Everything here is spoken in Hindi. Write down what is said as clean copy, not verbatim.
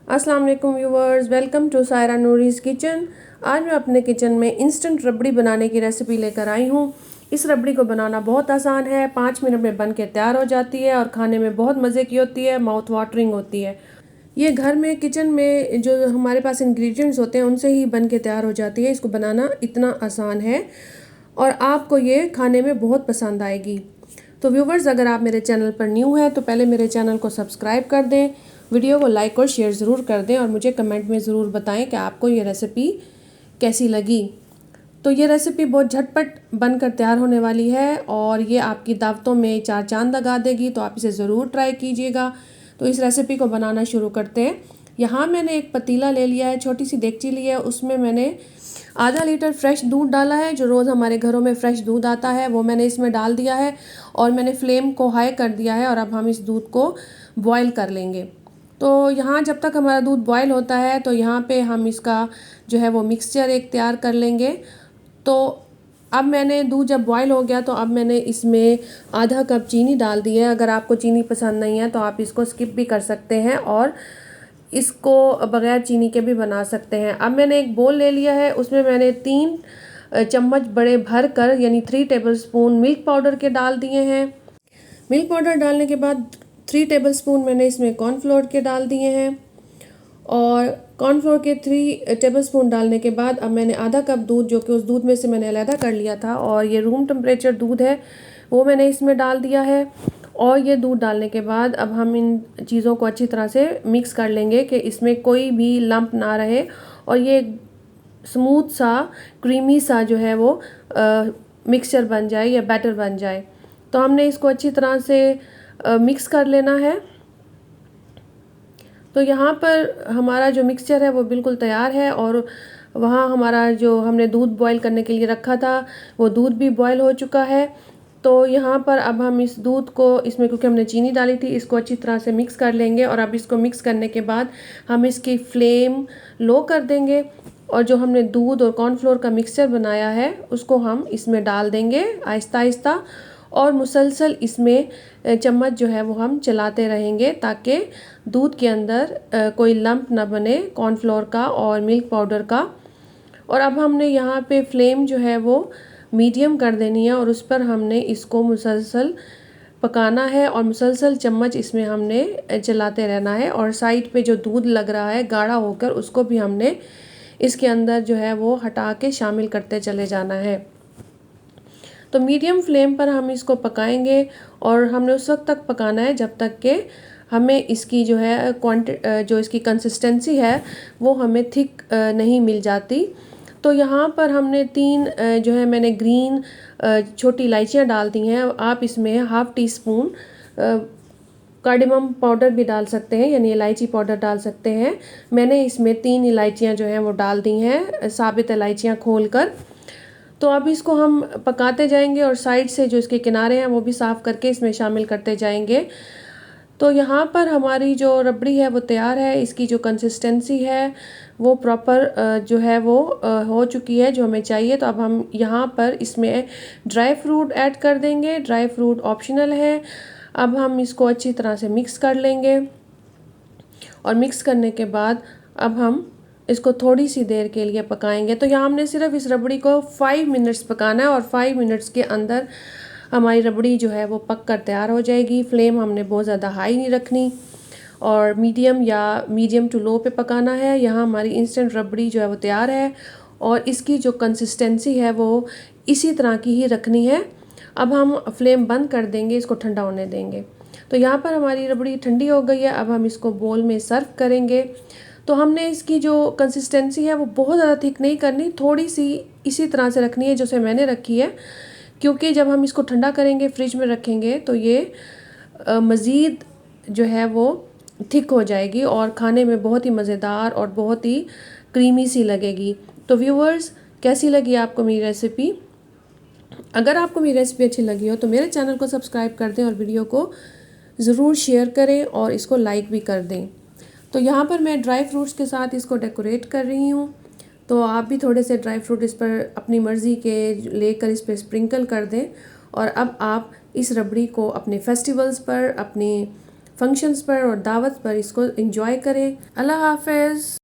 अस्सलाम वालेकुम viewers, welcome to Saira Noori's kitchen. आज मैं अपने किचन में इंस्टेंट रबड़ी बनाने की रेसिपी लेकर आई हूँ। इस रबड़ी को बनाना बहुत आसान है, 5 मिनट में बन के तैयार हो जाती है और खाने में बहुत मज़े की होती है, माउथ वाटरिंग होती है। ये घर में किचन में जो हमारे पास इंग्रेडिएंट्स होते हैं उनसे ही बन के तैयार हो जाती है। इसको बनाना इतना आसान है और आपको ये खाने में बहुत पसंद आएगी। तो व्यूवर्स, अगर आप मेरे चैनल पर न्यू हैं तो पहले मेरे चैनल को सब्सक्राइब कर दें, वीडियो को लाइक और शेयर ज़रूर कर दें और मुझे कमेंट में ज़रूर बताएं कि आपको ये रेसिपी कैसी लगी। तो ये रेसिपी बहुत झटपट बनकर तैयार होने वाली है और ये आपकी दावतों में चार चांद लगा देगी, तो आप इसे ज़रूर ट्राई कीजिएगा। तो इस रेसिपी को बनाना शुरू करते हैं। यहाँ मैंने एक पतीला ले लिया है, छोटी सी देगची ली है, उसमें मैंने आधा लीटर फ्रेश दूध डाला है। जो रोज़ हमारे घरों में फ्रेश दूध आता है वो मैंने इसमें डाल दिया है और मैंने फ्लेम को हाई कर दिया है और अब हम इस दूध को बॉयल कर लेंगे। तो यहाँ जब तक हमारा दूध बॉयल होता है तो यहाँ पे हम इसका जो है वो मिक्सचर एक तैयार कर लेंगे। तो अब मैंने दूध जब बॉयल हो गया तो अब मैंने इसमें आधा कप चीनी डाल दी है। अगर आपको चीनी पसंद नहीं है तो आप इसको स्किप भी कर सकते हैं और इसको बग़ैर चीनी के भी बना सकते हैं। अब मैंने एक बोल ले लिया है, उसमें मैंने 3 चम्मच बड़े भर कर यानी 3 टेबलस्पून मिल्क पाउडर के डाल दिए हैं। मिल्क पाउडर डालने के बाद 3 टेबलस्पून मैंने इसमें कॉर्नफ्लोर के डाल दिए हैं और कॉर्नफ्लोर के 3 टेबलस्पून डालने के बाद अब मैंने आधा कप दूध, जो कि उस दूध में से मैंने अलहदा कर लिया था और ये रूम टेम्परेचर दूध है, वो मैंने इसमें डाल दिया है। और ये दूध डालने के बाद अब हम इन चीज़ों को अच्छी तरह से मिक्स कर लेंगे कि इसमें कोई भी लंप ना रहे और ये स्मूथ सा क्रीमी सा जो है वो मिक्सचर बन जाए या बैटर बन जाए। तो हमने इसको अच्छी तरह से मिक्स कर लेना है। तो यहाँ पर हमारा जो मिक्सचर है वो बिल्कुल तैयार है और वहाँ हमारा जो हमने दूध बॉईल करने के लिए रखा था वो दूध भी बॉईल हो चुका है। तो यहाँ पर अब हम इस दूध को इसमें, क्योंकि हमने चीनी डाली थी, इसको अच्छी तरह से मिक्स कर लेंगे और अब इसको मिक्स करने के बाद हम इसकी फ्लेम लो कर देंगे और जो हमने दूध और कॉर्नफ्लोर का मिक्सचर बनाया है उसको हम इसमें डाल देंगे आहिस्ता आहिस्ता और मुसलसल इसमें चम्मच जो है वो हम चलाते रहेंगे ताकि दूध के अंदर कोई लंप ना बने कॉर्नफ्लोर का और मिल्क पाउडर का। और अब हमने यहाँ पे फ्लेम जो है वो मीडियम कर देनी है और उस पर हमने इसको मुसलसल पकाना है और मुसलसल चम्मच इसमें हमने चलाते रहना है और साइड पे जो दूध लग रहा है गाढ़ा होकर उसको भी हमने इसके अंदर जो है वो हटा के शामिल करते चले जाना है। तो मीडियम फ्लेम पर हम इसको पकाएंगे और हमने उस वक्त तक पकाना है जब तक कि हमें इसकी जो है जो इसकी कंसिस्टेंसी है वो हमें थिक नहीं मिल जाती। तो यहाँ पर हमने 3 जो है मैंने ग्रीन छोटी इलायचियाँ डाल दी हैं। आप इसमें half tea spoon cardamom powder भी डाल सकते हैं, यानी इलायची पाउडर डाल सकते हैं। मैंने इसमें 3 इलायचियाँ जो हैं वो डाल दी हैं, साबित इलायचियाँ खोल कर। तो अब इसको हम पकाते जाएंगे और साइड से जो इसके किनारे हैं वो भी साफ़ करके इसमें शामिल करते जाएंगे। तो यहाँ पर हमारी जो रबड़ी है वो तैयार है। इसकी जो कंसिस्टेंसी है वो प्रॉपर जो है वो हो चुकी है जो हमें चाहिए। तो अब हम यहाँ पर इसमें ड्राई फ्रूट ऐड कर देंगे। ड्राई फ्रूट ऑप्शनल है। अब हम इसको अच्छी तरह से मिक्स कर लेंगे और मिक्स करने के बाद अब हम इसको थोड़ी सी देर के लिए पकाएंगे। तो यहाँ हमने सिर्फ इस रबड़ी को 5 मिनट्स पकाना है और 5 मिनट्स के अंदर हमारी रबड़ी जो है वो पक कर तैयार हो जाएगी। फ्लेम हमने बहुत ज़्यादा हाई नहीं रखनी और मीडियम या मीडियम टू लो पे पकाना है। यहाँ हमारी इंस्टेंट रबड़ी जो है वो तैयार है और इसकी जो कंसिस्टेंसी है वो इसी तरह की ही रखनी है। अब हम फ्लेम बंद कर देंगे, इसको ठंडा होने देंगे। तो यहाँ पर हमारी रबड़ी ठंडी हो गई है। अब हम इसको बोल में सर्व करेंगे। तो हमने इसकी जो कंसिस्टेंसी है वो बहुत ज़्यादा थिक नहीं करनी, थोड़ी सी इसी तरह से रखनी है जैसे मैंने रखी है, क्योंकि जब हम इसको ठंडा करेंगे फ्रिज में रखेंगे तो ये मज़ीद जो है वो थिक हो जाएगी और खाने में बहुत ही मज़ेदार और बहुत ही क्रीमी सी लगेगी। तो व्यूवर्स, कैसी लगी आपको मेरी रेसिपी? अगर आपको मेरी रेसिपी अच्छी लगी हो तो मेरे चैनल को सब्सक्राइब कर दें और वीडियो को ज़रूर शेयर करें और इसको लाइक भी कर दें। तो यहाँ पर मैं ड्राई फ्रूट्स के साथ इसको डेकोरेट कर रही हूँ। तो आप भी थोड़े से ड्राई फ्रूट इस पर अपनी मर्ज़ी के लेकर इस पर स्प्रिंकल कर दें। और अब आप इस रबड़ी को अपने फेस्टिवल्स पर, अपनी फंक्शंस पर और दावत पर इसको एंजॉय करें। अल्लाह हाफ़िज़।